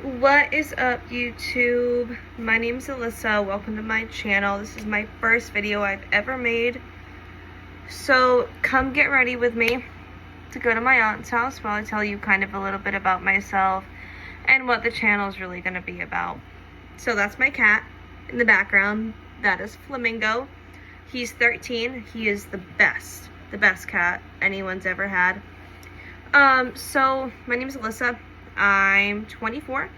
What is up, YouTube? My name is Alyssa. Welcome to my channel. This is my first video I've ever made. So come get ready with me to go to my aunt's house while I tell you kind of a little bit about myself and what the channel is really going to be about. So that's my cat in the background. That is Flamingo. He's 13. He is the best cat anyone's ever had. So my name is Alyssa. I'm 24.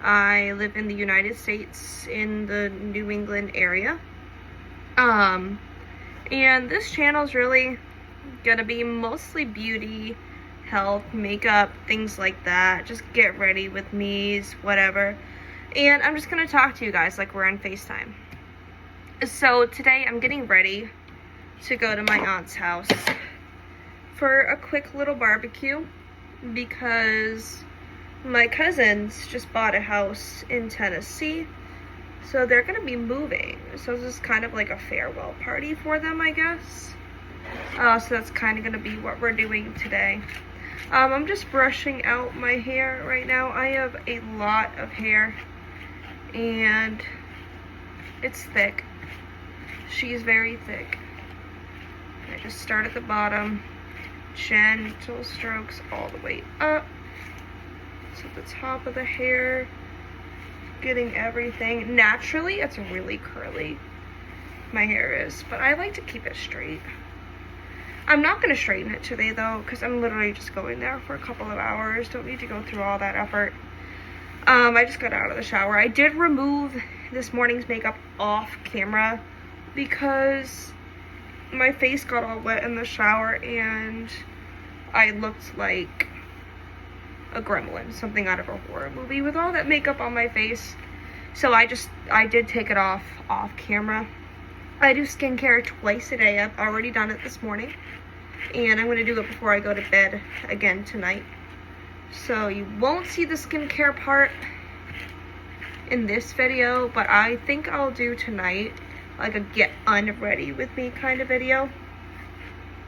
I live in the United States in the New England area. And this channel is really gonna be mostly beauty, health, makeup, things like that. Just get ready with me's, whatever. And I'm just gonna talk to you guys like we're on FaceTime. So today I'm getting ready to go to my aunt's house for a quick little barbecue because my cousins just bought a house in Tennessee, so they're gonna be moving. So this is kind of like a farewell party for them, I guess. So that's kind of gonna be what we're doing today. I'm just brushing out my hair right now. I have a lot of hair, and it's thick. She's very thick. I just start at the bottom, gentle strokes all the way up to the top of the hair, getting everything. Naturally, it's really curly, my hair is, but I like to keep it straight. I'm not going to straighten it today, though, because I'm literally just going there for a couple of hours. Don't need to go through all that effort. I just got out of the shower. I did remove this morning's makeup off camera because my face got all wet in the shower, and I looked like a gremlin, something out of a horror movie with all that makeup on my face. So I did take it off camera. I do skincare twice a day. I've already done it this morning, and I'm going to do it before I go to bed again tonight. So you won't see the skincare part in this video, but I think I'll do tonight like a get unready with me kind of video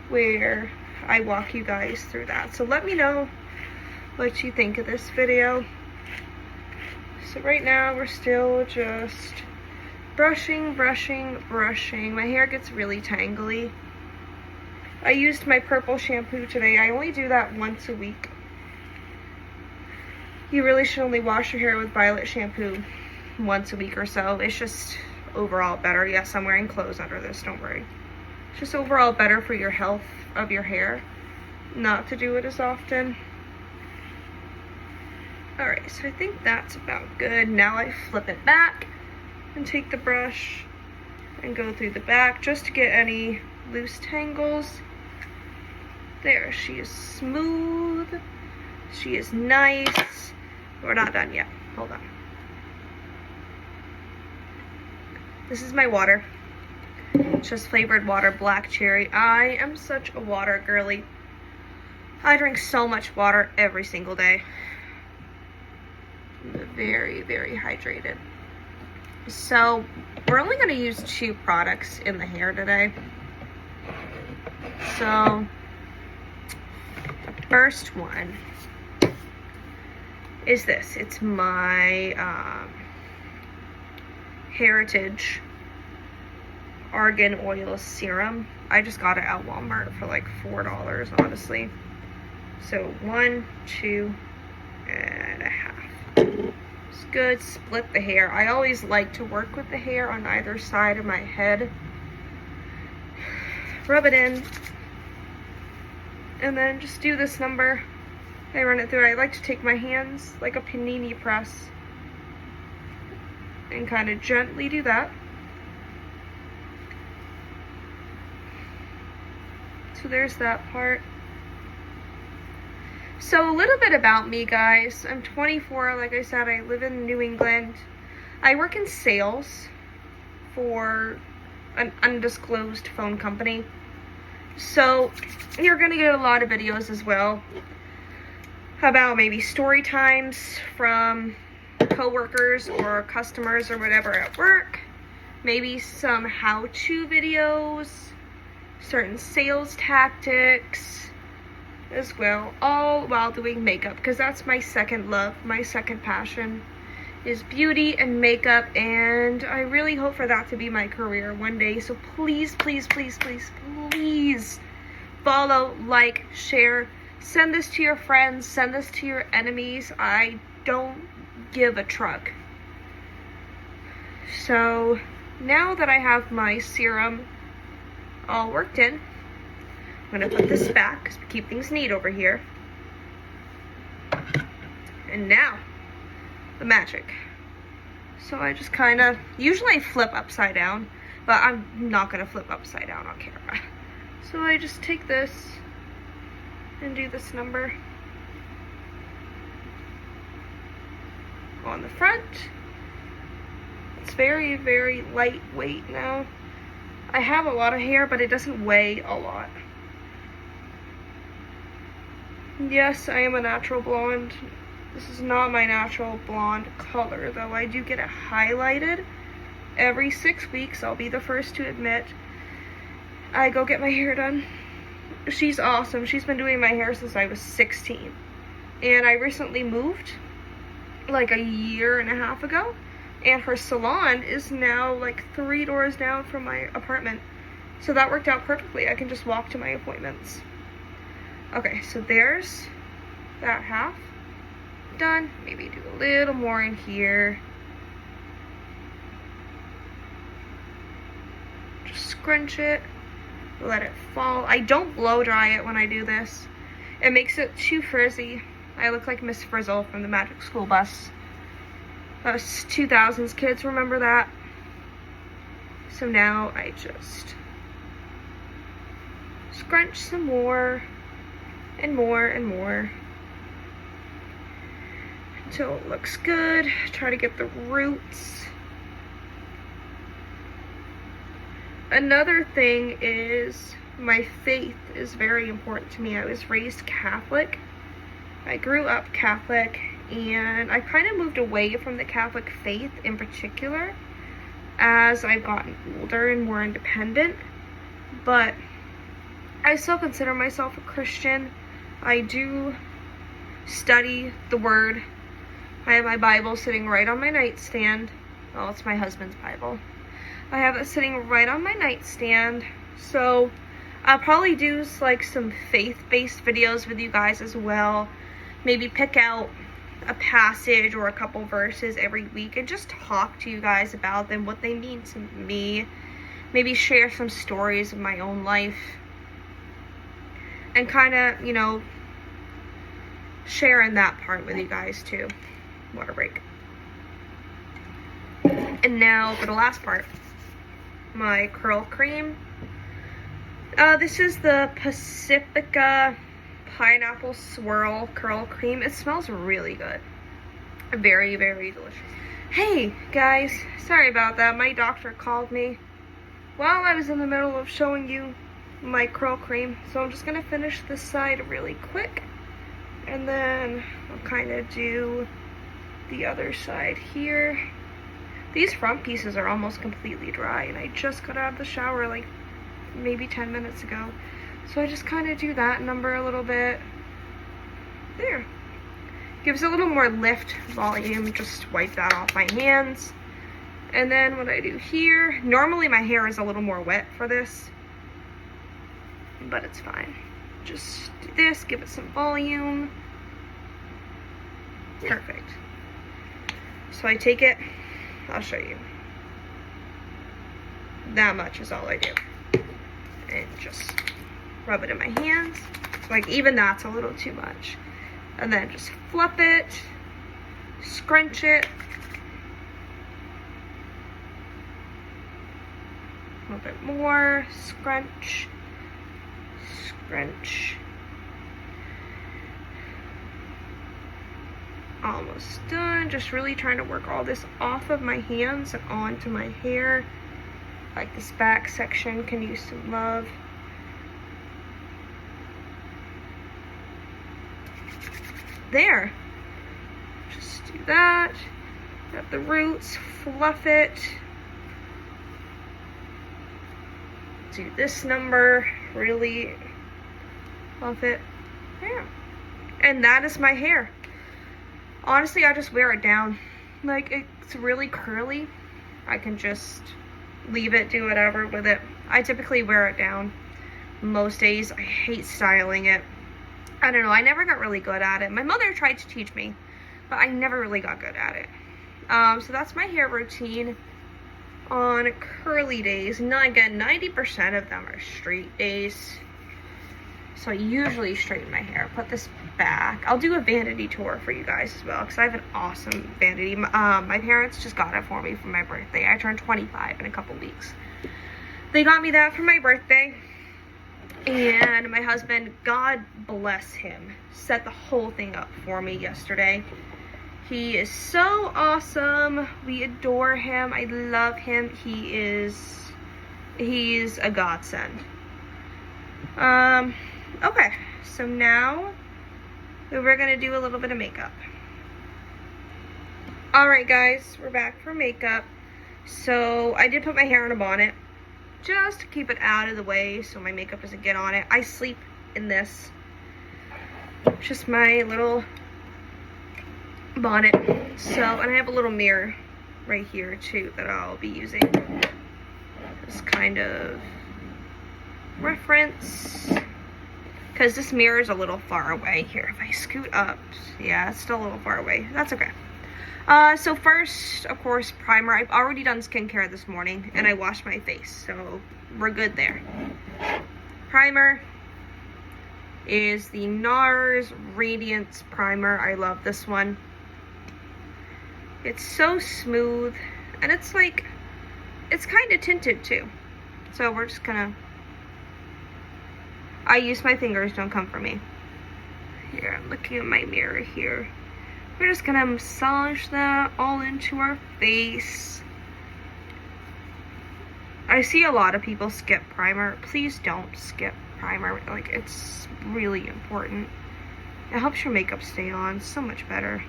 where I walk you guys through that. So let me know what you think of this video. So right now we're still just brushing. My hair gets really tangly. I used my purple shampoo today. I only do that once a week. You really should only wash your hair with violet shampoo once a week or so. It's just overall better. Yes, I'm wearing clothes under this, don't worry. It's just overall better for your health of your hair not to do it as often. Alright, so I think that's about good. Now I flip it back and take the brush and go through the back just to get any loose tangles. There, she is smooth. She is nice. We're not done yet. Hold on. This is my water. It's just flavored water, black cherry. I am such a water girly. I drink so much water every single day. Very, very hydrated. So we're only going to use 2 products in the hair today. So the first one is this. It's my Heritage Argan Oil Serum. I just got it at Walmart for like $4, honestly. So 1, 2 and a half. It's good. Split the hair. I always like to work with the hair on either side of my head. Rub it in. And then just do this number. I run it through. I like to take my hands like a panini press and kind of gently do that. So there's that part. So a little bit about me, guys. I'm 24, like I said. I live in New England. I work in sales for an undisclosed phone company. So you're gonna get a lot of videos as well about maybe story times from coworkers or customers or whatever at work. Maybe some how-to videos, certain sales tactics, as well, all while doing makeup, because that's my second love, my second passion is beauty and makeup, and I really hope for that to be my career one day. So please, please, please, please, please follow, like, share, send this to your friends, send this to your enemies. I don't give a truck. So now that I have my serum all worked in, I'm gonna put this back because we keep things neat over here. And now, the magic. So I just kind of, usually I flip upside down, but I'm not gonna flip upside down on camera. So I just take this and do this number on the front. It's very, very lightweight now. I have a lot of hair, but it doesn't weigh a lot. Yes, I am a natural blonde. This is not my natural blonde color, though. I do get it highlighted every 6 weeks. I'll be the first to admit. I go get my hair done. She's awesome. She's been doing my hair since I was 16. And I recently moved like a year and a half ago. And her salon is now like 3 doors down from my apartment. So that worked out perfectly. I can just walk to my appointments. Okay, so there's that half done. Maybe do a little more in here. Just scrunch it, let it fall. I don't blow dry it when I do this. It makes it too frizzy. I look like Miss Frizzle from the Magic School Bus. Us 2000s kids remember that. So now I just scrunch some more and more and more until it looks good. Try to get the roots. Another thing is my faith is very important to me. I was raised Catholic. I grew up Catholic, and I kind of moved away from the Catholic faith in particular as I've gotten older and more independent. But I still consider myself a Christian. I do study the Word. I have my Bible sitting right on my nightstand. Well, it's my husband's Bible. I have it sitting right on my nightstand. So I'll probably do like some faith-based videos with you guys as well. Maybe pick out a passage or a couple verses every week and just talk to you guys about them, what they mean to me. Maybe share some stories of my own life. And kind of, you know, sharing that part with you guys too. Water break. And now for the last part, my curl cream. This is the Pacifica Pineapple Swirl Curl Cream. It smells really good. Very, very delicious. Hey, guys. Sorry about that. My doctor called me while I was in the middle of showing you my curl cream. So I'm just going to finish this side really quick. And then I'll kind of do the other side here. These front pieces are almost completely dry, and I just got out of the shower like maybe 10 minutes ago. So I just kind of do that number a little bit. There. Gives it a little more lift volume. Just wipe that off my hands. And then what I do here, normally my hair is a little more wet for this, but it's fine. Just do this, give it some volume. Perfect. So I take it, I'll show you. That much is all I do. And just rub it in my hands. Like, even that's a little too much. And then just fluff it, scrunch it. A little bit more, scrunch, scrunch. Almost done. Just really trying to work all this off of my hands and onto my hair. Like this back section can use some love. There. Just do that. Got the roots, fluff it. Do this number, really fluff it. Yeah. And that is my hair. Honestly, I just wear it down. Like, it's really curly. I can just leave it, do whatever with it. I typically wear it down most days. I hate styling it. I don't know, I never got really good at it. My mother tried to teach me, but I never really got good at it. So that's my hair routine on curly days. Now again, 90% of them are straight days. So I usually straighten my hair. Put this back. I'll do a vanity tour for you guys as well, because I have an awesome vanity. My parents just got it for me for my birthday. I turned 25 in a couple weeks. They got me that for my birthday. And my husband, God bless him, set the whole thing up for me yesterday. He is so awesome. We adore him. I love him. He's a godsend. Okay, so now we're gonna do a little bit of makeup. Alright guys, we're back for makeup. So I did put my hair in a bonnet, just to keep it out of the way so my makeup doesn't get on it. I sleep in this. Just my little bonnet. So, and I have a little mirror right here too that I'll be using. This kind of reference. Because this mirror is a little far away. Here, if I scoot up, yeah, it's still a little far away. That's okay. So first, of course, primer. I've already done skincare this morning, and I washed my face, so we're good there. Primer is the NARS Radiance Primer. I love this one. It's so smooth, and it's like, it's kind of tinted too. So we're just gonna, I use my fingers, don't come for me. Here, I'm looking at my mirror here. We're just gonna massage that all into our face. I see a lot of people skip primer. Please don't skip primer. Like, it's really important. It helps your makeup stay on so much better.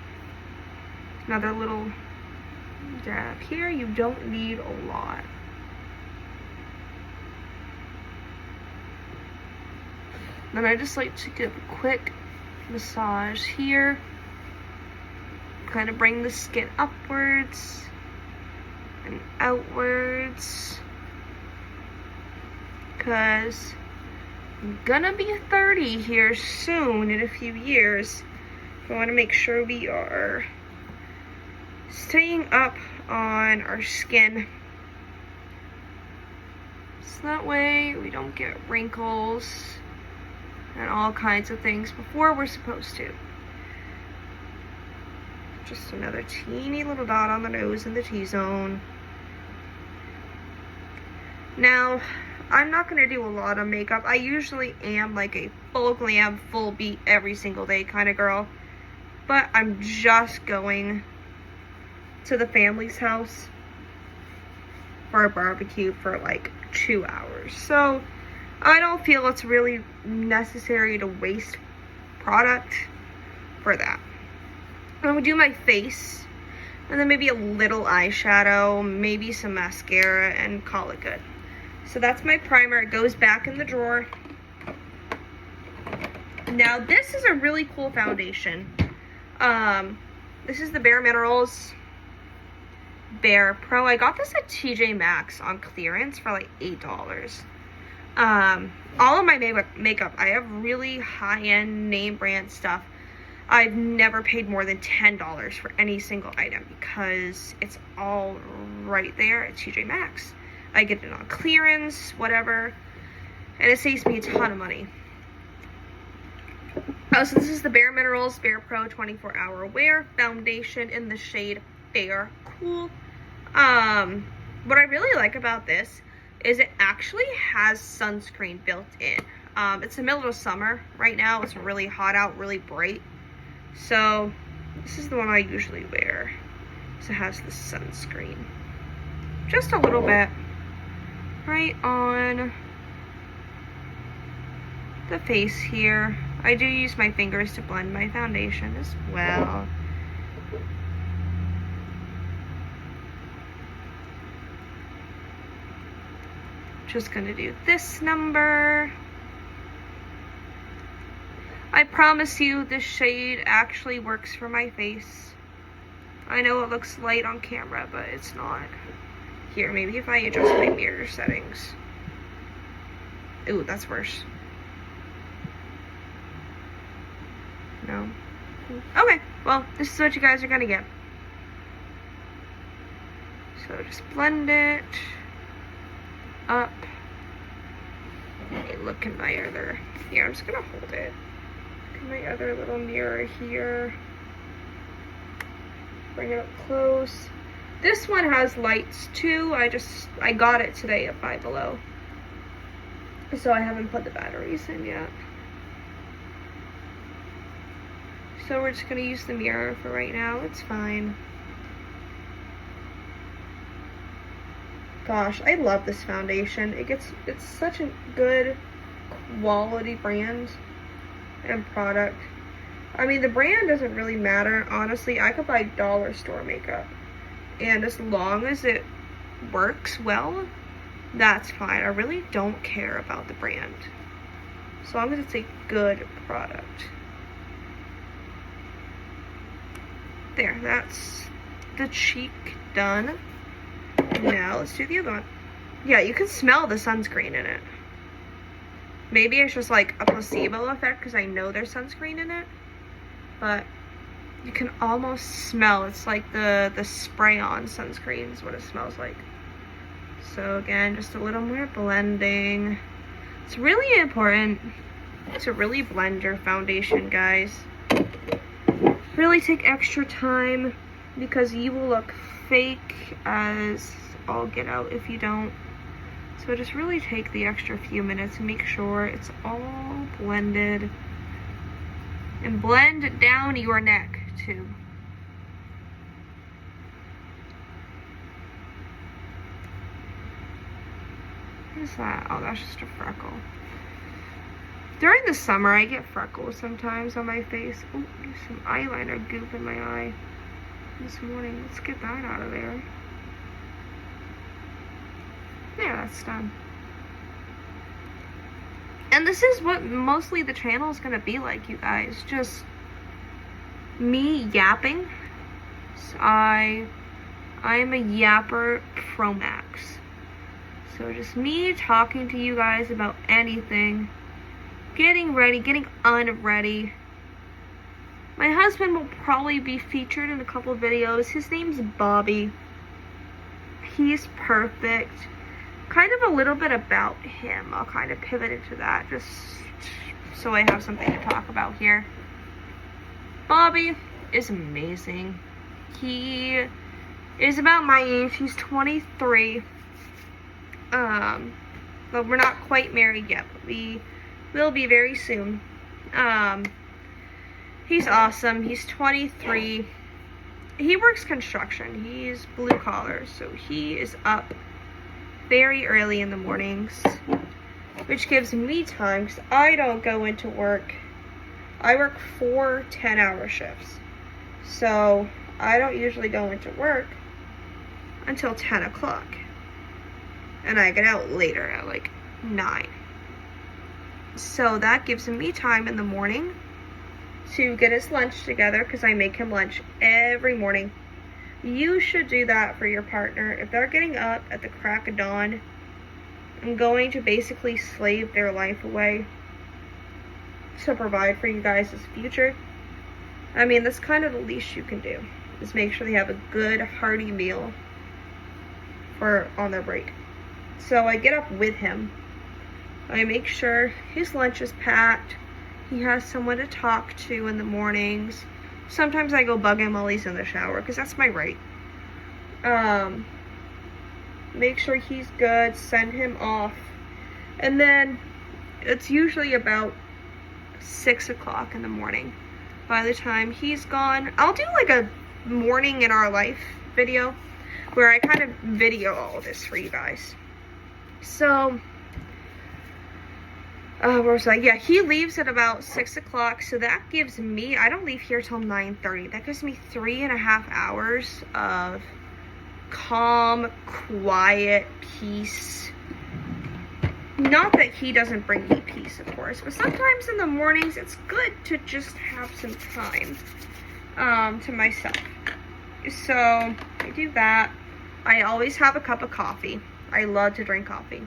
Another little dab here. You don't need a lot. Then I just like to give a quick massage here. Kind of bring the skin upwards and outwards, because I'm gonna be 30 here soon in a few years. I want to make sure we are staying up on our skin, so that way we don't get wrinkles and all kinds of things before we're supposed to. Just another teeny little dot on the nose in the T-zone. Now, I'm not going to do a lot of makeup. I usually am like a full glam, full beat every single day kind of girl. But I'm just going to the family's house for a barbecue for like 2 hours. So, I don't feel it's really necessary to waste product for that. I'm gonna do my face, and then maybe a little eyeshadow, maybe some mascara, and call it good. So that's my primer. It goes back in the drawer. Now this is a really cool foundation. This is the Bare Minerals Bare Pro. I got this at TJ Maxx on clearance for like $8. All of my makeup, I have really high-end name brand stuff. I've never paid more than $10 for any single item because it's all right there at TJ Maxx. I get it on clearance, whatever, and it saves me a ton of money. So this is the Bare Minerals Bare Pro 24-Hour Wear Foundation in the shade Bare Cool. What I really like about this is it actually has sunscreen built in. It's the middle of summer right now. It's really hot out, really bright. So this is the one I usually wear. So it has the sunscreen. Just a little bit right on the face here. I do use my fingers to blend my foundation as well. Just gonna do this number. I promise you this shade actually works for my face. I know it looks light on camera, but it's not. Here, maybe if I adjust my mirror settings. Ooh, that's worse. No. Okay, well, this is what you guys are gonna get. So just blend it up. Okay, look in my other, here, I'm just gonna hold it. Look in my other little mirror here. Bring it up close. This one has lights too. I got it today at Five Below. So I haven't put the batteries in yet. So we're just gonna use the mirror for right now. It's fine. Gosh, I love this foundation. It's such a good quality brand and product. I mean, the brand doesn't really matter. Honestly, I could buy dollar store makeup. And as long as it works well, that's fine. I really don't care about the brand. As long as it's a good product. There, that's the cheek done. Now, let's do the other one. Yeah, you can smell the sunscreen in it. Maybe it's just like a placebo effect because I know there's sunscreen in it. But you can almost smell, it's like the spray-on sunscreen is what it smells like. So again, just a little more blending. It's really important to really blend your foundation, guys. Really take extra time because you will look fake as all get out if you don't. So just really take the extra few minutes and make sure it's all blended. And blend down your neck too. What is that? Oh, that's just a freckle. During the summer, I get freckles sometimes on my face. Oh, there's some eyeliner goop in my eye this morning. Let's get that out of there. There, that's done. And this is what mostly the channel is going to be like, you guys. Just me yapping. So I am a yapper pro max. So just me talking to you guys about anything. Getting ready, getting unready. My husband will probably be featured in a couple of videos. His name's Bobby. He's perfect. Kind of a little bit about him. I'll kind of pivot into that just so I have something to talk about here. Bobby is amazing. He is about my age. He's 23. But we're not quite married yet, but we will be very soon. He's awesome. He's 23. He works construction. He's blue collar, so he is up very early in the mornings, which gives me time because I don't go into work. I work 4 10-hour shifts, so I don't usually go into work until 10 o'clock, and I get out later at like 9. So that gives me time in the morning to get his lunch together because I make him lunch every morning. You should do that for your partner. If they're getting up at the crack of dawn and going to basically slave their life away to provide for you guys' future, I mean, that's kind of the least you can do, is make sure they have a good hearty meal on their break. So I get up with him. I make sure his lunch is packed. He has someone to talk to in the mornings. Sometimes I go bug him while he's in the shower, because that's my right. Make sure he's good, send him off. And then it's usually about 6 o'clock in the morning. By the time he's gone, I'll do like a morning in our life video where I kind of video all this for you guys. So, where was I? Yeah, he leaves at about 6 o'clock, so that gives me, I don't leave here till 9:30. That gives me 3.5 hours of calm, quiet, peace. Not that he doesn't bring me peace, of course, but sometimes in the mornings it's good to just have some time to myself. So I do that. I always have a cup of coffee. I love to drink coffee.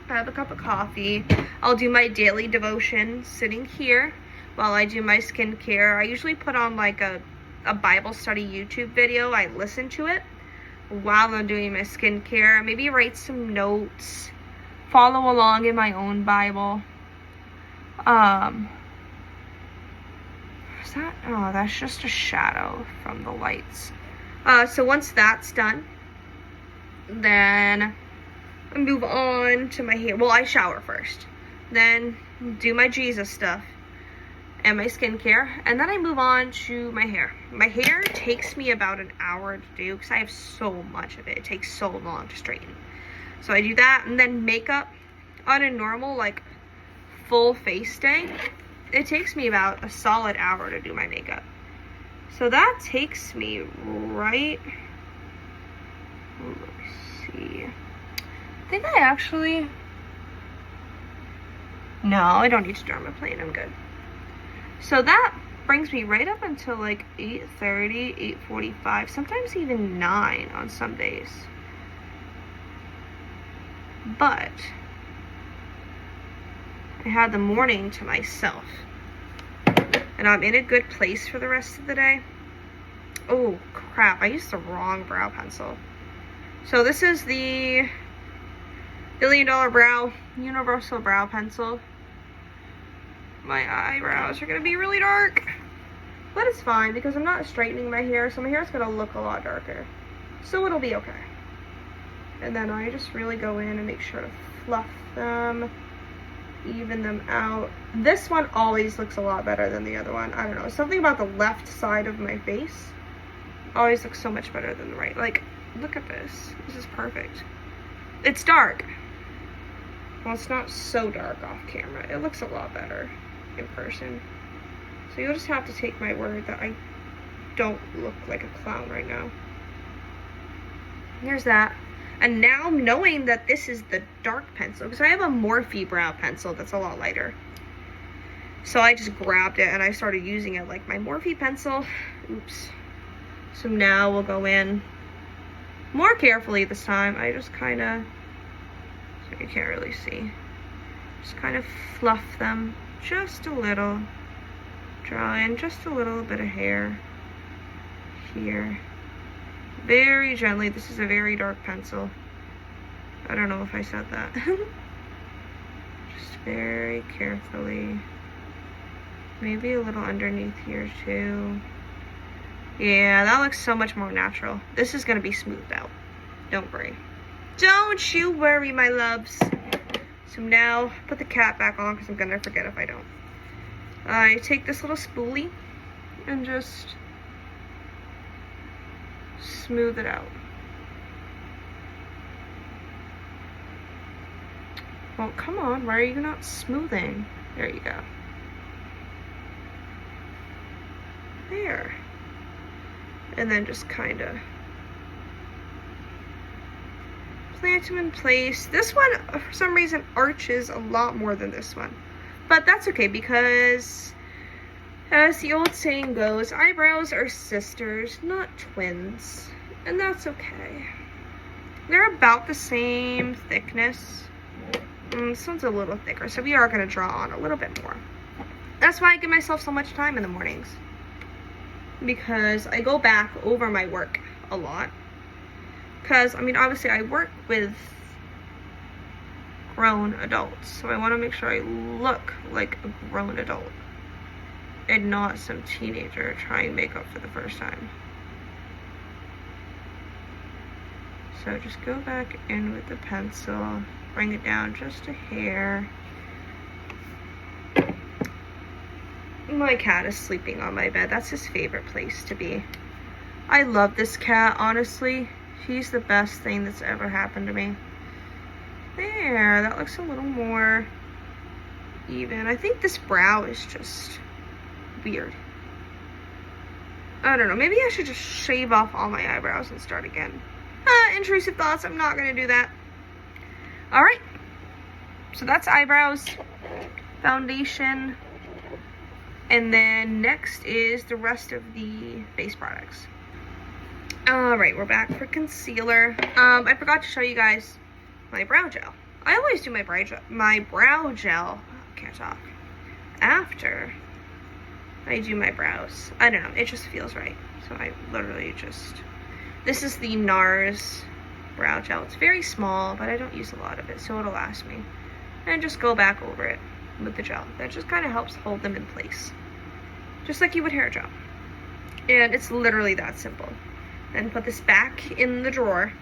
I have a cup of coffee. I'll do my daily devotion sitting here while I do my skincare. I usually put on like a Bible study YouTube video. I listen to it while I'm doing my skincare. Maybe write some notes. Follow along in my own Bible. Is that? Oh, that's just a shadow from the lights. So once that's done, then I move on to my hair. Well, I shower first, then do my Jesus stuff and my skincare, and then I move on to my hair. My hair takes me about an hour to do because I have so much of it. It takes so long to straighten. So I do that, and then makeup on a normal, like, full face day, it takes me about a solid hour to do my makeup. So that takes me right, let me see, I think I actually, no, I don't need to dermaplane, I'm good. So that brings me right up until like 8:30, 8:45, sometimes even 9 on some days. But I had the morning to myself, and I'm in a good place for the rest of the day. Oh crap, I used the wrong brow pencil. So this is the $1 Billion Brow Universal Brow Pencil. My eyebrows are gonna be really dark, but it's fine because I'm not straightening my hair, so my hair is gonna look a lot darker, so it'll be okay. And then I just really go in and make sure to fluff them, even them out. This one always looks a lot better than the other one. I don't know, something about the left side of my face always looks so much better than the right. Like, look at this. This is perfect. It's dark. Well, it's not so dark off camera. It looks a lot better in person. So you'll just have to take my word that I don't look like a clown right now. Here's that. And now knowing that this is the dark pencil, because I have a Morphe brow pencil that's a lot lighter. So I just grabbed it and I started using it like my Morphe pencil. Oops. So now we'll go in more carefully this time. I just kind of, so you can't really see, just kind of fluff them just a little. Draw in just a little bit of hair here. Very gently. This is a very dark pencil. I don't know if I said that. Just very carefully. Maybe a little underneath here too. Yeah, that looks so much more natural. This is gonna be smoothed out. Don't worry. Don't you worry, my loves. So now, put the cap back on because I'm gonna forget if I don't. I take this little spoolie and just smooth it out. Well, come on, why are you not smoothing? There you go. There. And then just kind of plant them in place. This one, for some reason, arches a lot more than this one. But that's okay because, as the old saying goes, eyebrows are sisters, not twins. And that's okay. They're about the same thickness. This one's a little thicker, so we are going to draw on a little bit more. That's why I give myself so much time in the mornings. Because I go back over my work a lot. Because, I mean, obviously I work with grown adults. So I want to make sure I look like a grown adult. And not some teenager trying makeup for the first time. So just go back in with the pencil. Bring it down just a hair. My cat is sleeping on my bed. That's his favorite place to be. I love this cat, honestly. He's the best thing that's ever happened to me. There, that looks a little more even. I think this brow is just weird. I don't know, maybe I should just shave off all my eyebrows and start again. Intrusive thoughts, I'm not gonna do that. All right, So that's eyebrows, foundation, and then next is the rest of the face products. Alright, we're back for concealer. I forgot to show you guys my brow gel. I always do my brow gel, can't talk, after I do my brows. I don't know, it just feels right. So I literally just, this is the NARS brow gel. It's very small, but I don't use a lot of it, so it'll last me. And just go back over it with the gel. That just kind of helps hold them in place, just like you would hair gel. And it's literally that simple. Then put this back in the drawer.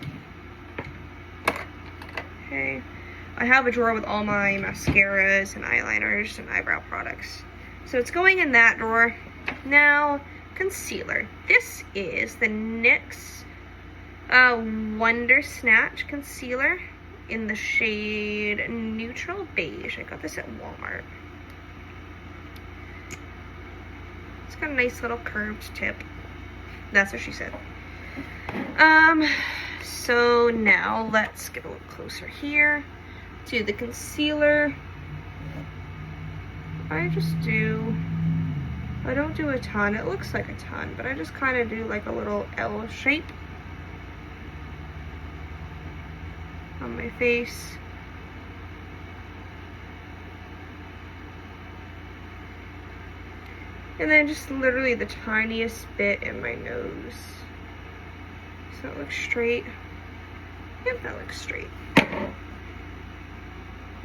Okay, I have a drawer with all my mascaras and eyeliners and eyebrow products, so it's going in that drawer. Now, concealer. This is the NYX Wonder Snatch concealer in the shade Neutral Beige. I got this at Walmart. It's got a nice little curved tip. That's what she said. So now let's get a little closer here to the concealer. I don't do a ton. It looks like a ton, but I just kind of do like a little L shape on my face. And then just literally the tiniest bit in my nose. So it looks straight. Yep, that looks straight. And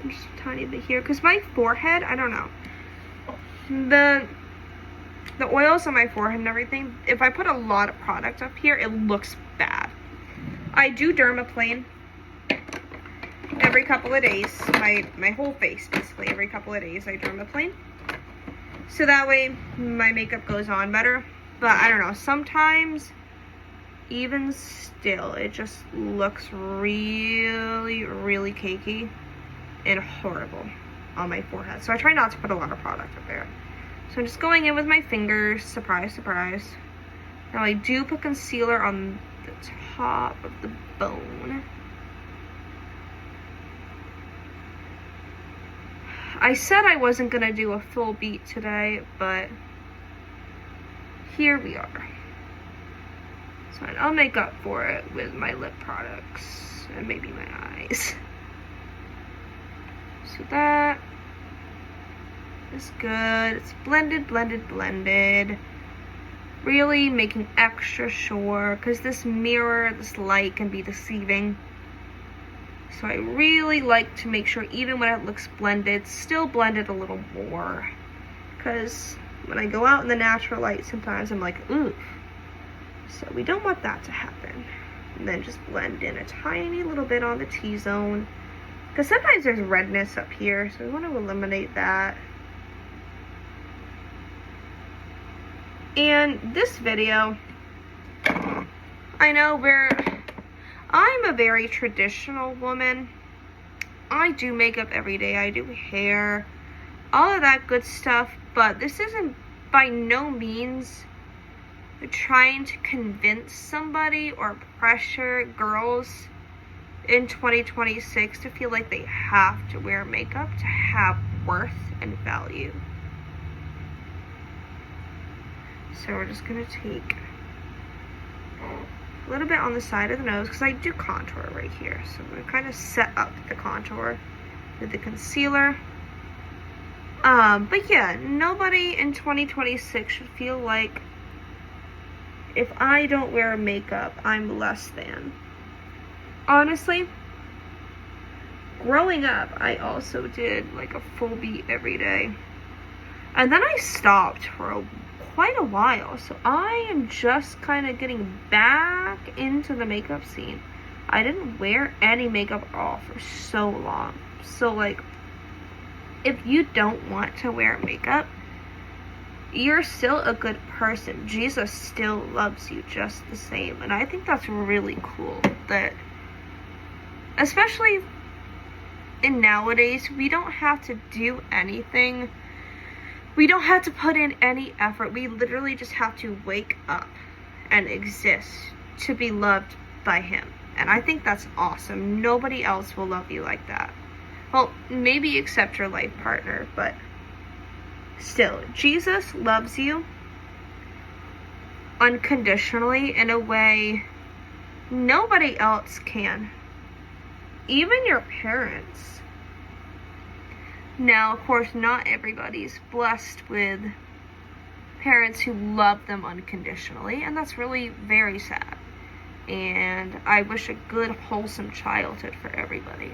just a tiny bit here, because my forehead, I don't know. The oils on my forehead and everything, if I put a lot of product up here, it looks bad. I do dermaplane every couple of days. My whole face, basically, every couple of days I dermaplane. So that way my makeup goes on better. But I don't know, sometimes even still it just looks really, really cakey and horrible on my forehead. So I try not to put a lot of product up there. So I'm just going in with my fingers, surprise, surprise. Now I do put concealer on the top of the bone. I said I wasn't gonna do a full beat today, but here we are. So I'll make up for it with my lip products and maybe my eyes. So that is good. It's blended, blended, blended. Really making extra sure, because this mirror, this light can be deceiving. So I really like to make sure even when it looks blended, still blend it a little more. Because when I go out in the natural light, sometimes I'm like, ooh. So we don't want that to happen. And then just blend in a tiny little bit on the T-zone. Because sometimes there's redness up here, so we want to eliminate that. And this video, I know I'm a very traditional woman. I do makeup every day. I do hair, all of that good stuff. But this isn't by no means trying to convince somebody or pressure girls in 2026 to feel like they have to wear makeup to have worth and value. So we're just gonna take a little bit on the side of the nose, because I do contour right here. So I'm gonna kind of set up the contour with the concealer. But yeah, nobody in 2026 should feel like if I don't wear makeup, I'm less than. Honestly, growing up, I also did like a full beat every day. And then I stopped for quite a while. So I am just kind of getting back into the makeup scene. I didn't wear any makeup at all for so long. So like, if you don't want to wear makeup, you're still a good person. Jesus still loves you just the same. And I think that's really cool that, especially in nowadays, we don't have to do anything. We don't have to put in any effort. We literally just have to wake up and exist to be loved by him. And I think that's awesome. Nobody else will love you like that. Well, maybe except your life partner, but still, Jesus loves you unconditionally in a way nobody else can. Even your parents. Now, of course, not everybody's blessed with parents who love them unconditionally, and that's really very sad. And I wish a good, wholesome childhood for everybody.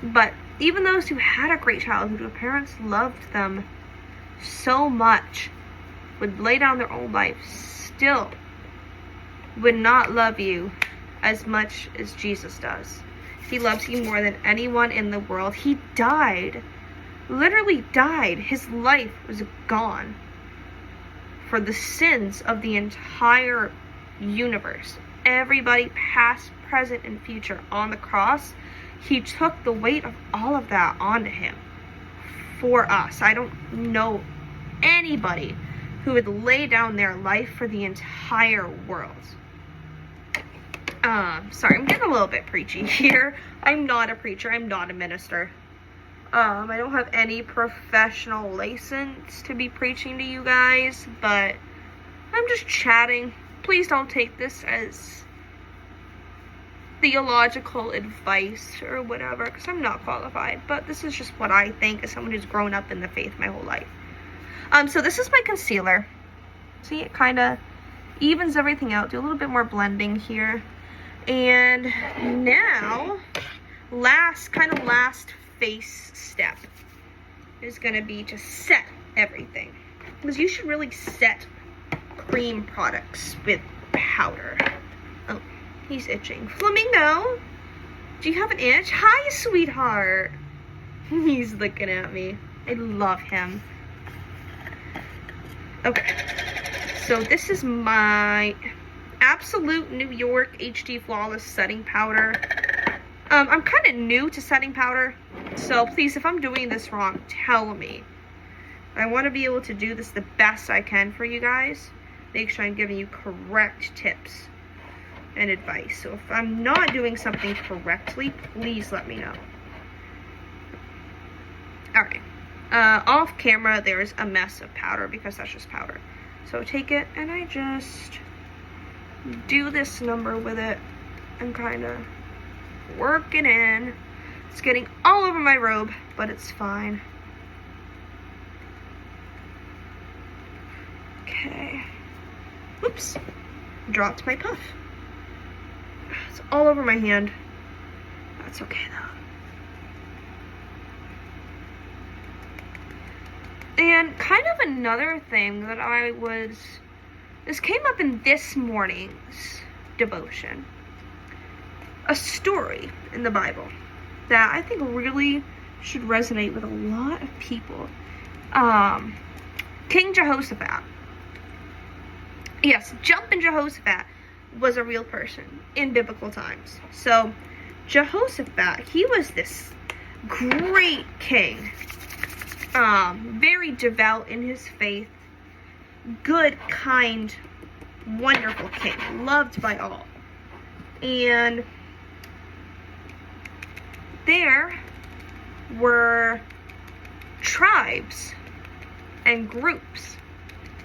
But even those who had a great childhood, whose parents loved them so much, would lay down their own life, still would not love you as much as Jesus does. He loves you more than anyone in the world. He died, literally died. His life was gone for the sins of the entire universe. Everybody, past, present, and future, on the cross. He took the weight of all of that onto him for us. I don't know anybody who would lay down their life for the entire world. Sorry, I'm getting a little bit preachy here. I'm not a preacher. I'm not a minister. I don't have any professional license to be preaching to you guys, but I'm just chatting. Please don't take this as theological advice or whatever, because I'm not qualified, but this is just what I think as someone who's grown up in the faith my whole life. So this is my concealer. See, it kind of evens everything out. Do a little bit more blending here. And now, last face step is going to be to set everything. Because you should really set cream products with powder. Oh, he's itching. Flamingo, do you have an itch? Hi, sweetheart. He's looking at me. I love him. Okay, so this is my Absolute New York HD Flawless Setting Powder. I'm kind of new to setting powder, so please, if I'm doing this wrong, tell me. I want to be able to do this the best I can for you guys. Make sure I'm giving you correct tips and advice. So if I'm not doing something correctly, please let me know. Alright. Off camera, there's a mess of powder because that's just powder. So take it and I just do this number with it and kind of work it in. It's getting all over my robe, but it's fine. Okay. Oops. Dropped my puff. It's all over my hand. That's okay though. And kind of another thing that this came up in this morning's devotion. A story in the Bible that I think really should resonate with a lot of people. King Jehoshaphat. Yes, Jumpin' Jehoshaphat was a real person in biblical times. So, Jehoshaphat, he was this great king. Very devout in his faith. Good, kind, wonderful king. Loved by all. And there were tribes and groups,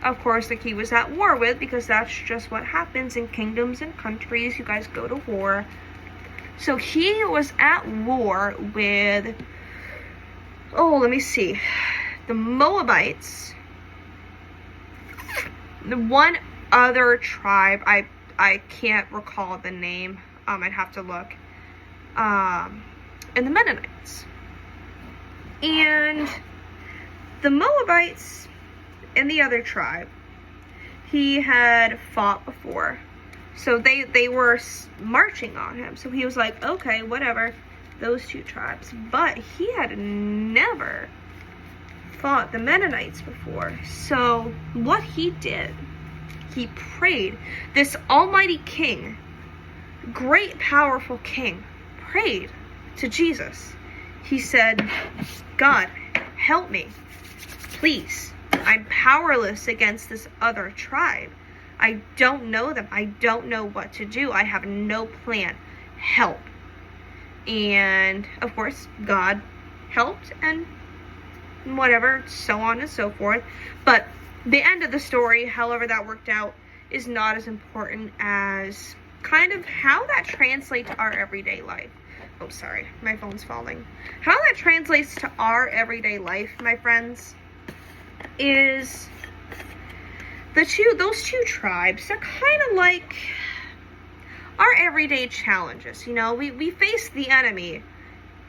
of course, that he was at war with, because that's just what happens in kingdoms and countries. You guys go to war. So he was at war with, let me see, the Moabites, the one other tribe, I can't recall the name, I'd have to look, and the Mennonites. And the Moabites and the other tribe, he had fought before. So they were marching on him. So he was like, okay, whatever, those two tribes. But he had never fought the Mennonites before. So what he did, he prayed. This almighty king, great powerful king, prayed to Jesus. He said, God, help me, please. I'm powerless against this other tribe. I don't know them. I don't know what to do. I have no plan. Help. And of course, God helped and whatever, so on and so forth. But the end of the story, however that worked out, is not as important as kind of how that translates to our everyday life. Oh, sorry, my phone's falling. How that translates to our everyday life, my friends, is those two tribes. They're kind of like our everyday challenges. You know, we face the enemy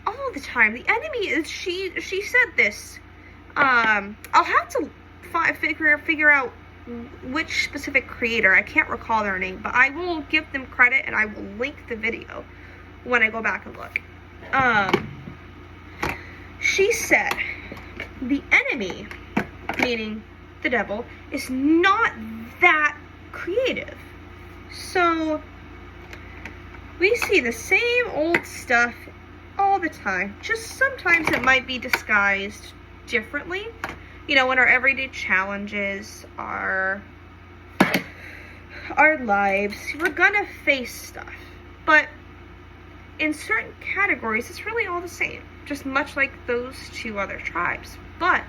all the time. The enemy is, she said this. I'll have to figure out which specific creator. I can't recall their name, but I will give them credit and I will link the video when I go back and look. She said the enemy, meaning the devil, is not that creative. So we see the same old stuff all the time. Just sometimes it might be disguised differently. You know, in our everyday challenges, our lives, we're gonna face stuff. But in certain categories, it's really all the same. Just much like those two other tribes. But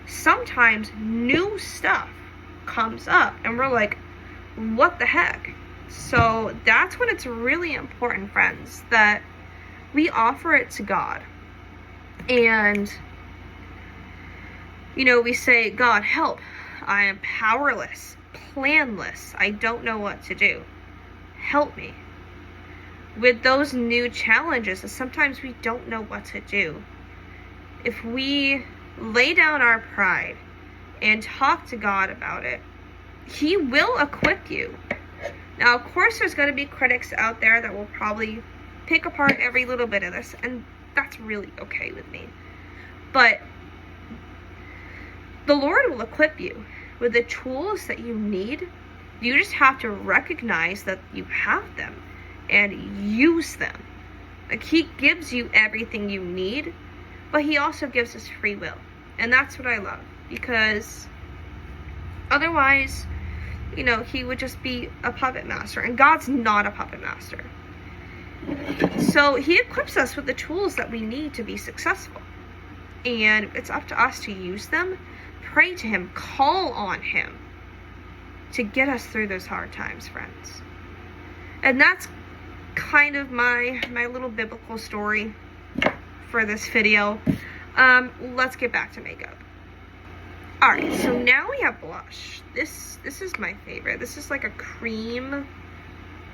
sometimes new stuff comes up and we're like, what the heck? So that's when it's really important, friends, that we offer it to God. And, you know, we say, God, help. I am powerless, planless. I don't know what to do. Help me. With those new challenges, sometimes we don't know what to do. If we lay down our pride and talk to God about it, He will equip you. Now, of course, there's going to be critics out there that will probably pick apart every little bit of this, and that's really okay with me. But the Lord will equip you with the tools that you need. You just have to recognize that you have them and use them. Like, He gives you everything you need, but He also gives us free will. And that's what I love, because otherwise, you know, He would just be a puppet master, and God's not a puppet master. So He equips us with the tools that we need to be successful. And it's up to us to use them, pray to Him, call on Him to get us through those hard times, friends. And that's kind of my little biblical story for this video. Let's get back to makeup. Alright, so now we have blush. This is my favorite. This is like a cream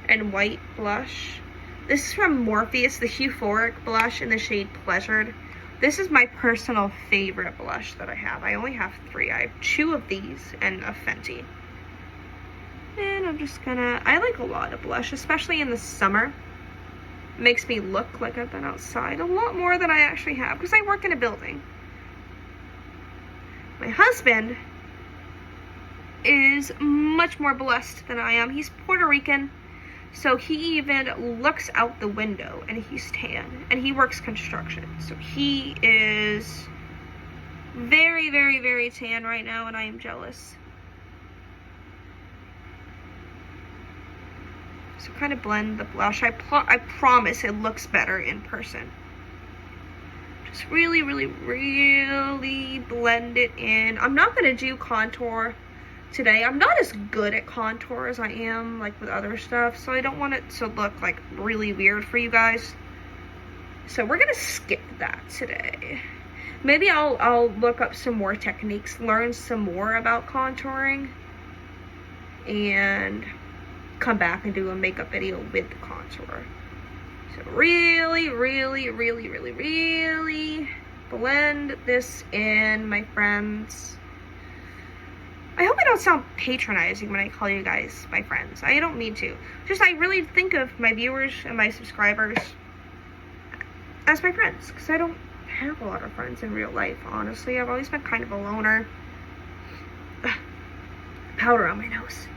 and white blush. This is from Morpheus, the Euphoric blush in the shade Pleasured. This is my personal favorite blush that I have. I only have 3. I have 2 of these and a Fenty. And I'm just gonna, I like a lot of blush, especially in the summer. It makes me look like I've been outside a lot more than I actually have, because I work in a building. My husband is much more blessed than I am. He's Puerto Rican, so he even looks out the window and he's tan, and he works construction. So he is very, very, very tan right now, and I am jealous. So kind of blend the blush. I promise it looks better in person. Just really, really, really blend it in. I'm not going to do contour today. I'm not as good at contour as I am like with other stuff, so I don't want it to look like really weird for you guys. So we're going to skip that today. Maybe I'll look up some more techniques, learn some more about contouring, and come back and do a makeup video with the contour. So really, really, really, really, really blend this in, my friends. I hope I don't sound patronizing when I call you guys my friends. I don't mean to. Just I really think of my viewers and my subscribers as my friends, because I don't have a lot of friends in real life, honestly. I've always been kind of a loner. Powder on my nose.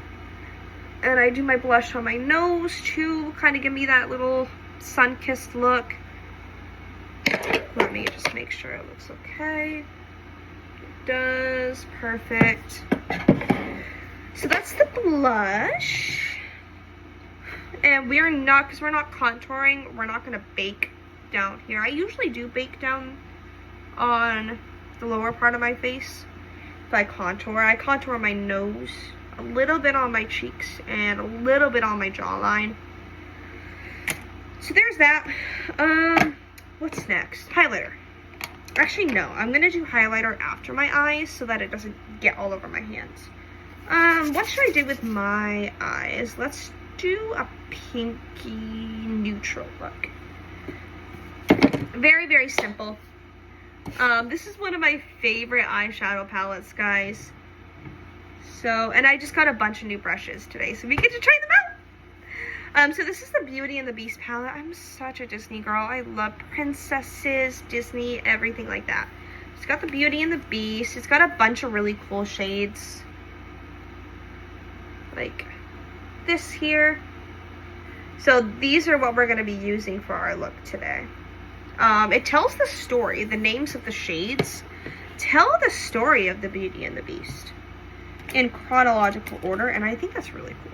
And I do my blush on my nose to kind of give me that little sun-kissed look. Let me just make sure it looks okay. It does. Perfect. So that's the blush. And we're not, because we're not contouring, we're not going to bake down here. I usually do bake down on the lower part of my face. If I contour my nose, a little bit on my cheeks, and a little bit on my jawline. So there's that. What's next? Highlighter. Actually, no. I'm going to do highlighter after my eyes so that it doesn't get all over my hands. What should I do with my eyes? Let's do a pinky neutral look. Very, very simple. This is one of my favorite eyeshadow palettes, guys. So, and I just got a bunch of new brushes today, so we get to try them out. So this is the Beauty and the Beast palette. I'm such a Disney girl. I love princesses, Disney, everything like that. It's got the Beauty and the Beast. It's got a bunch of really cool shades. Like this here. So these are what we're going to be using for our look today. It tells the story, the names of the shades tell the story of the Beauty and the Beast in chronological order, and I think that's really cool.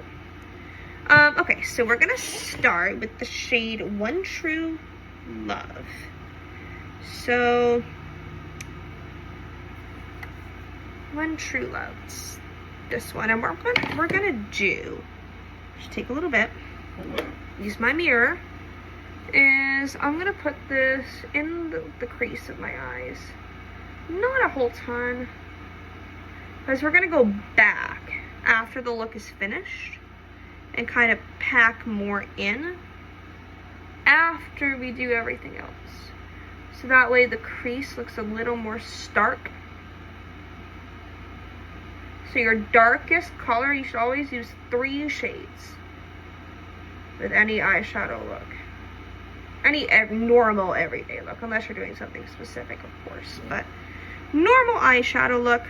Okay, so we're gonna start with the shade One True Love. So, One True Love, it's this one, and we're gonna do, just take a little bit, use my mirror, is I'm gonna put this in the crease of my eyes. Not a whole ton, because we're gonna go back after the look is finished and kind of pack more in after we do everything else. So that way the crease looks a little more stark. So your darkest color, you should always use 3 shades with any eyeshadow look. Any normal everyday look, unless you're doing something specific, of course. But normal eyeshadow look,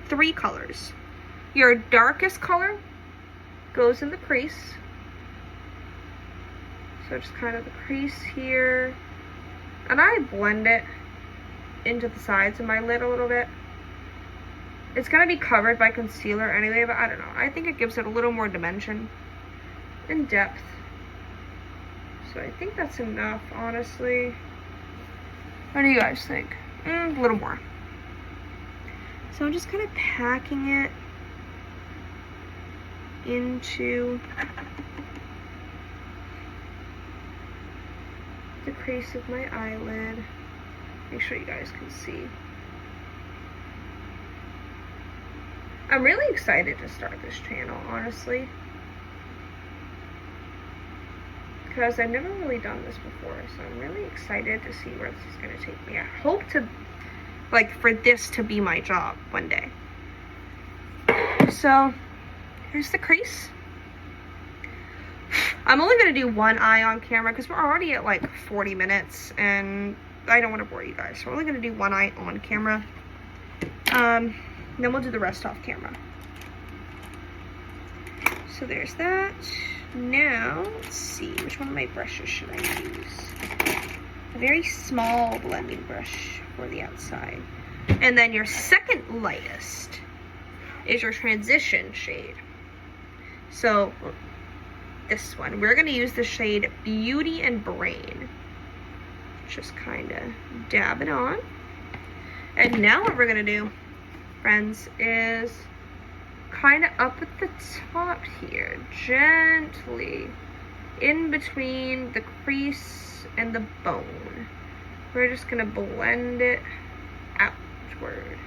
3 colors. Your darkest color goes in the crease. So just kind of the crease here. And I blend it into the sides of my lid a little bit. It's going to be covered by concealer anyway, but I don't know. I think it gives it a little more dimension and depth. So I think that's enough, honestly. What do you guys think? A little more. So I'm just kind of packing it into the crease of my eyelid. Make sure you guys can see. I'm really excited to start this channel, honestly. Because I've never really done this before, so I'm really excited to see where this is going to take me. I hope to, like, for this to be my job one day. So, here's the crease. I'm only going to do one eye on camera because we're already at like 40 minutes and I don't want to bore you guys. So we're only going to do one eye on camera. Then we'll do the rest off camera. So there's that. Now, let's see, which one of my brushes should I use? A very small blending brush for the outside. And then your second lightest is your transition shade. So, this one. We're going to use the shade Beauty and Brain. Just kind of dab it on. And now what we're going to do, friends, is kind of up at the top here, gently in between the crease and the bone. We're just gonna blend it outward.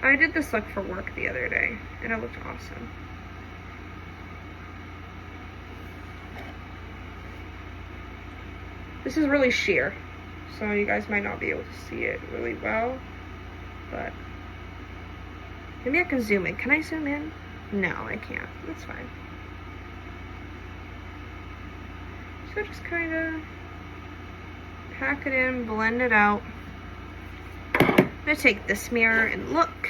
I did this look for work the other day and it looked awesome. This is really sheer, so you guys might not be able to see it really well, but maybe I can zoom in. Can I zoom in? No, I can't. That's fine. So just kind of pack it in, blend it out. I'm gonna take this mirror and look.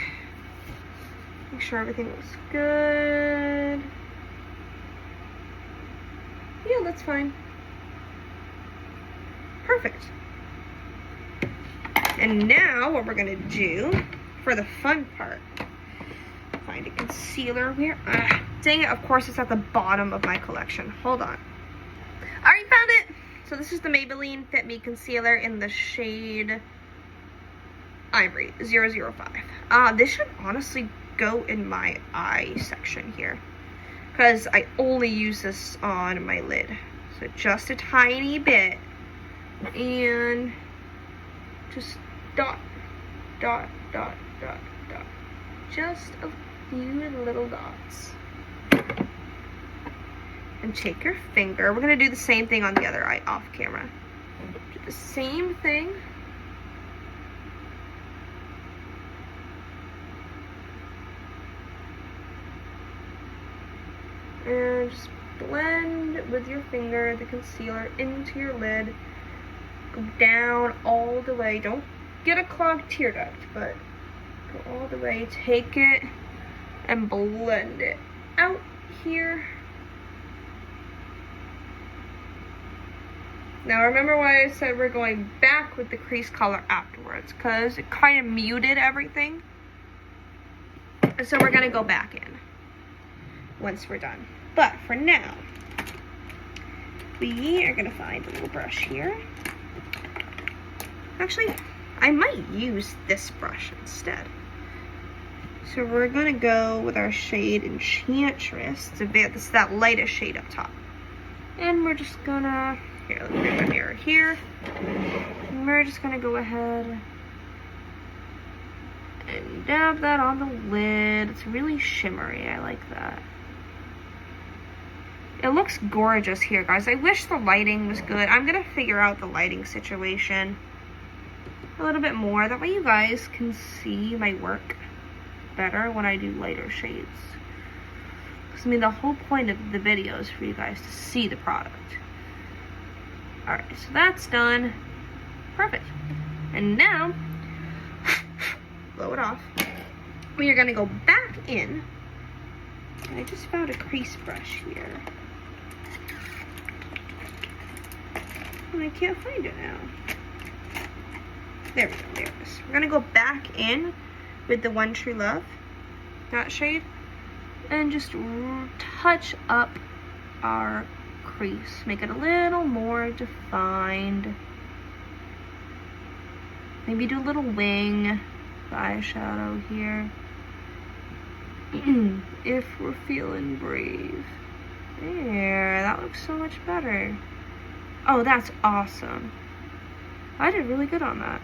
Make sure everything looks good. Yeah, that's fine. Perfect. And now what we're gonna do for the fun part find a concealer. Where? Dang it, of course it's at the bottom of my collection. Hold on. Alright, found it! So this is the Maybelline Fit Me Concealer in the shade Ivory 005. This should honestly go in my eye section here, because I only use this on my lid. So just a tiny bit, and just dot, dot, dot, dot, dot. Just a few little dots. And take your finger. We're going to do the same thing on the other eye off camera. Do the same thing. And just blend with your finger the concealer into your lid. Go down all the way. Don't get a clogged tear duct, but go all the way. Take it and blend it out here. Now remember why I said we're going back with the crease color afterwards, because it kind of muted everything. So we're going to go back in once we're done. But for now, we are going to find a little brush here. Actually, I might use this brush instead. So we're going to go with our shade Enchantress. It's that lightest shade up top. And we're just going to... Here, let me bring my mirror here. And we're just gonna go ahead and dab that on the lid. It's really shimmery. I like that. It looks gorgeous here, guys. I wish the lighting was good. I'm gonna figure out the lighting situation a little bit more. That way you guys can see my work better when I do lighter shades. Because, I mean, the whole point of the video is for you guys to see the product. Alright, so that's done. Perfect. And now, blow it off. We are going to go back in. I just found a crease brush here. And I can't find it now. There we go, there it is. We're going to go back in with the One True Love, that shade, and just touch up our crease. Make it a little more defined. Maybe do a little wing eyeshadow here. If we're feeling brave. There, that looks so much better. Oh, that's awesome. I did really good on that.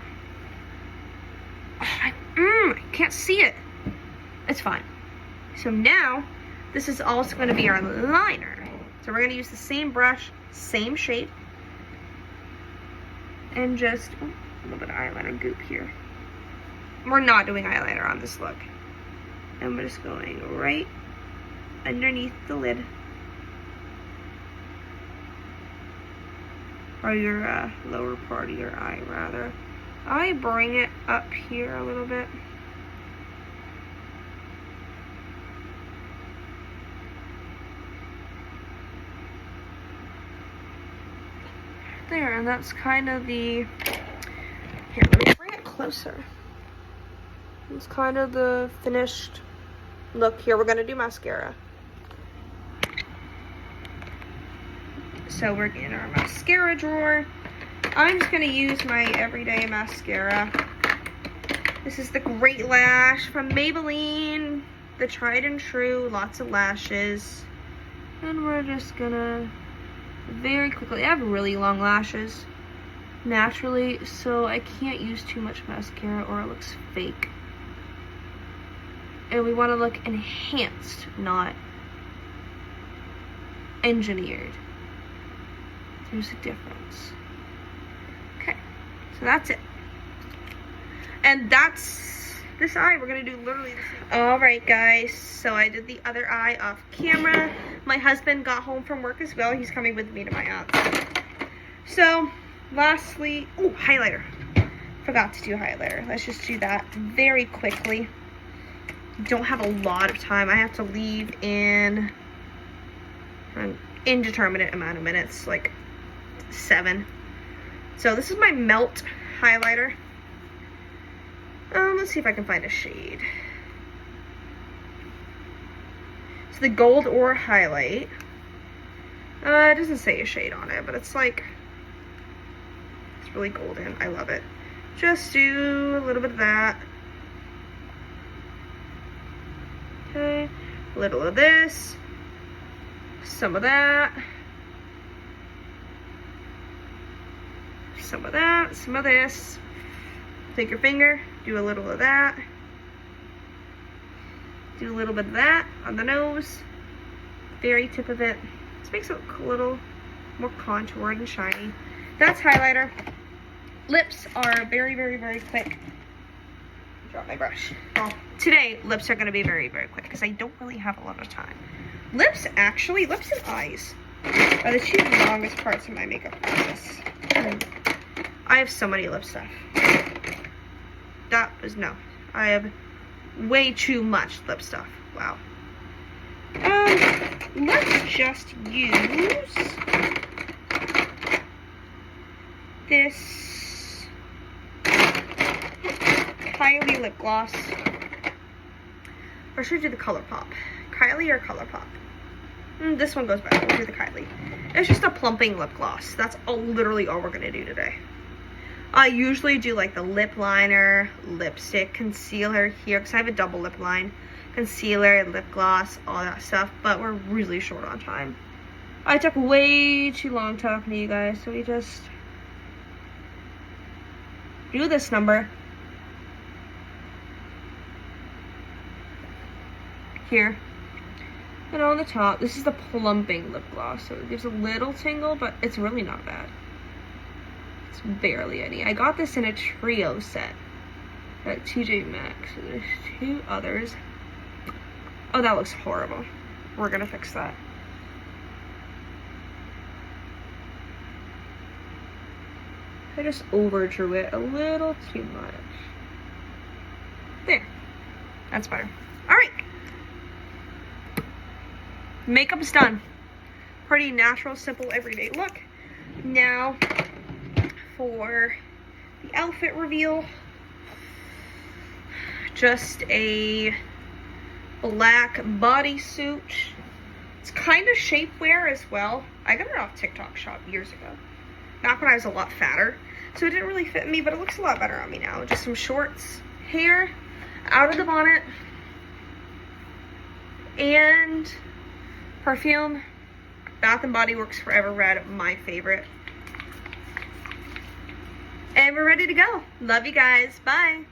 Oh, I can't see it. It's fine. So now, this is also going to be our liner. So we're going to use the same brush, same shade, and just a little bit of eyeliner goop here. We're not doing eyeliner on this look. And we're just going right underneath the lid. Or your lower part of your eye, rather. I bring it up here a little bit. There, and that's kind of the... Here, let me bring it closer. It's kind of the finished look here. We're going to do mascara. So we're in our mascara drawer. I'm just going to use my everyday mascara. This is the Great Lash from Maybelline. The tried and true, lots of lashes. And we're just going to very quickly, I have really long lashes naturally, so I can't use too much mascara or it looks fake. And we want to look enhanced, not engineered. There's a difference. Okay, so that's it. And that's this eye. We're gonna do literally the same. Alright guys, so I did the other eye off camera. My husband got home from work as well. He's coming with me to my aunt's. So, lastly, oh, highlighter. Forgot to do highlighter. Let's just do that very quickly. Don't have a lot of time. I have to leave in an indeterminate amount of minutes, like 7. So this is my Melt highlighter. Let's see if I can find a shade. It's the Gold Ore Highlight. It doesn't say a shade on it, but it's like, it's really golden. I love it. Just do a little bit of that. Okay, a little of this, some of that, some of that, some of this. Take your finger, do a little of that. Do a little bit of that on the nose, very tip of it. This makes it look a little more contoured and shiny. That's highlighter. Lips are very, very, very quick. Drop my brush. Well, today, lips are gonna be very, very quick because I don't really have a lot of time. Lips and eyes are the two longest parts of my makeup process. I have so many lip stuff. I have way too much lip stuff. Wow. Let's just use this Kylie lip gloss. Or should we do the ColourPop? Kylie or ColourPop? This one goes better. We'll do the Kylie. It's just a plumping lip gloss. That's literally all we're gonna do today. I usually do like the lip liner, lipstick, concealer here because I have a double lip line. Concealer, lip gloss, all that stuff, but we're really short on time. I took way too long talking to you guys, so we just do this number here. And on the top, this is the plumping lip gloss, so it gives a little tingle, but it's really not bad. It's barely any. I got this in a trio set at TJ Maxx. So there's two others. Oh, that looks horrible. We're gonna fix that. I just overdrew it a little too much. There. That's better. Alright. Makeup's done. Pretty natural, simple, everyday look. Now, for the outfit reveal, just a black bodysuit. It's kind of shapewear as well. I got it off TikTok Shop years ago, back when I was a lot fatter, so it didn't really fit me, but it looks a lot better on me now. Just some shorts, hair, out of the bonnet, and perfume. Bath & Body Works Forever Red, my favorite. And we're ready to go. Love you guys. Bye.